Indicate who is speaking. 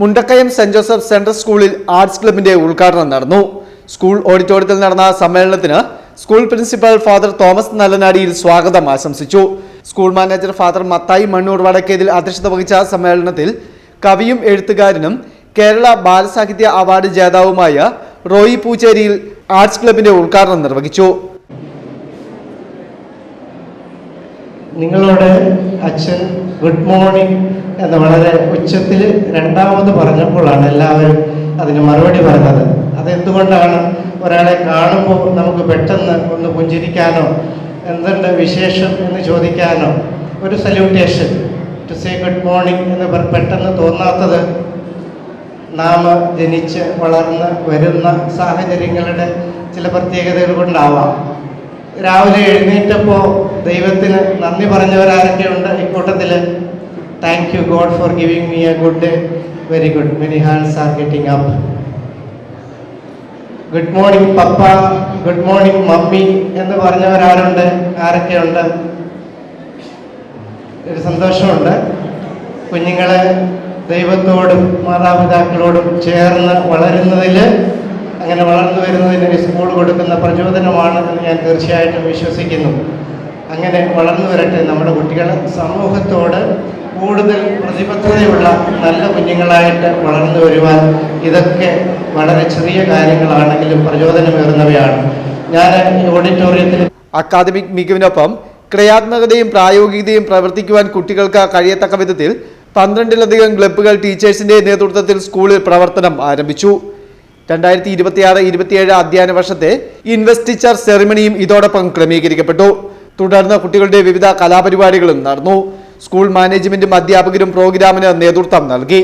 Speaker 1: Mundakayam Saint Joseph Central സ്കൂളിൽ arts ക്ലബിന്റെ ഉദ്ഘാടനം നടന്നു. സ്കൂൾ ഓഡിറ്റോറിയത്തിൽ നടന്ന സമ്മേളനത്തിന് സ്കൂൾ പ്രിൻസിപ്പൽ ഫാദർ തോമസ് നല്ലനാടിയിൽ സ്വാഗതം ആശംസിച്ചു. School manager father Mathai Mannur Vadakkethil അധ്യക്ഷത വഹിച്ച സമ്മേളനത്തിൽ കവിയും എഴുത്തുകാരനും കേരള ബാലസാഹിത്യ അവാർഡ് ജേതാവുമായ റോയി പൂച്ചേരിയിൽ ആർട്സ് ക്ലബിന്റെ ഉദ്ഘാടനം നിർവഹിച്ചു.
Speaker 2: നിങ്ങളോട് അച്ഛൻ ഗുഡ് മോർണിംഗ് എന്ന് വളരെ ഉച്ചത്തിൽ രണ്ടാമത് പറഞ്ഞപ്പോഴാണ് എല്ലാവരും അതിന് മറുപടി പറഞ്ഞത്. അതെന്തുകൊണ്ടാണ്? ഒരാളെ കാണുമ്പോൾ നമുക്ക് പെട്ടെന്ന് ഒന്ന് പുഞ്ചിരിക്കാനോ എന്തുണ്ട് വിശേഷം എന്ന് ചോദിക്കാനോ ഒരു salutation to say good morning എന്ന് പെട്ടെന്ന് തോന്നാത്തത് നാം ജനിച്ച് വളർന്ന് വരുന്ന സാഹചര്യങ്ങളുടെ ചില പ്രത്യേകതകൾ കൊണ്ടാവാം. രാവിലെ എഴുന്നേറ്റപ്പോൾ ദൈവത്തിന് നന്ദി പറഞ്ഞവരാരൊക്കെയുണ്ട് ഇക്കൂട്ടത്തിൽ? Thank you God for giving me A good day. Very good. Many hands are getting up. Good morning papa, good morning mummy എന്ന് പറഞ്ഞവരാരുണ്ട്? ആരൊക്കെയുണ്ട്? ഒരു സന്തോഷമുണ്ട്. കുഞ്ഞുങ്ങളെ ദൈവത്തോടും മാതാപിതാക്കളോടും ചേർന്ന് വളരുന്നതിൽ, അങ്ങനെ വളർന്നു വരുന്നതിന് സ്കൂൾ കൊടുക്കുന്ന പ്രചോദനമാണ് എന്ന് ഞാൻ തീർച്ചയായിട്ടും വിശ്വസിക്കുന്നു. അങ്ങനെ വളർന്നു വരട്ടെ നമ്മുടെ കുട്ടികൾ. സമൂഹത്തോട് കൂടുതൽ പ്രതിബദ്ധതയുള്ള നല്ല കുഞ്ഞുങ്ങളായിട്ട് വളർന്നു വരുവാൻ ഇതൊക്കെ വളരെ ചെറിയ കാര്യങ്ങളാണെങ്കിലും പ്രചോദനമേറുന്നവയാണ്. ഞാൻ ഈ ഓഡിറ്റോറിയത്തിൽ
Speaker 1: അക്കാദമിക് മികവിനൊപ്പം ക്രിയാത്മകതയും പ്രായോഗികതയും പ്രവർത്തിക്കുവാൻ കുട്ടികൾക്ക് കഴിയത്തക്ക വിധത്തിൽ 12ലധികം ക്ലബ്ബുകൾ ടീച്ചേഴ്സിന്റെ നേതൃത്വത്തിൽ സ്കൂളിൽ പ്രവർത്തനം ആരംഭിച്ചു. 2026-27 അധ്യയന വർഷത്തെ ഇൻവെസ്റ്റിച്ചർ സെറിമണിയും ഇതോടൊപ്പം ക്രമീകരിക്കപ്പെട്ടു. തുടർന്ന് കുട്ടികളുടെ വിവിധ കലാപരിപാടികളും നടന്നു. സ്കൂൾ മാനേജ്മെന്റും അധ്യാപകരും പ്രോഗ്രാമിന് നേതൃത്വം നൽകി.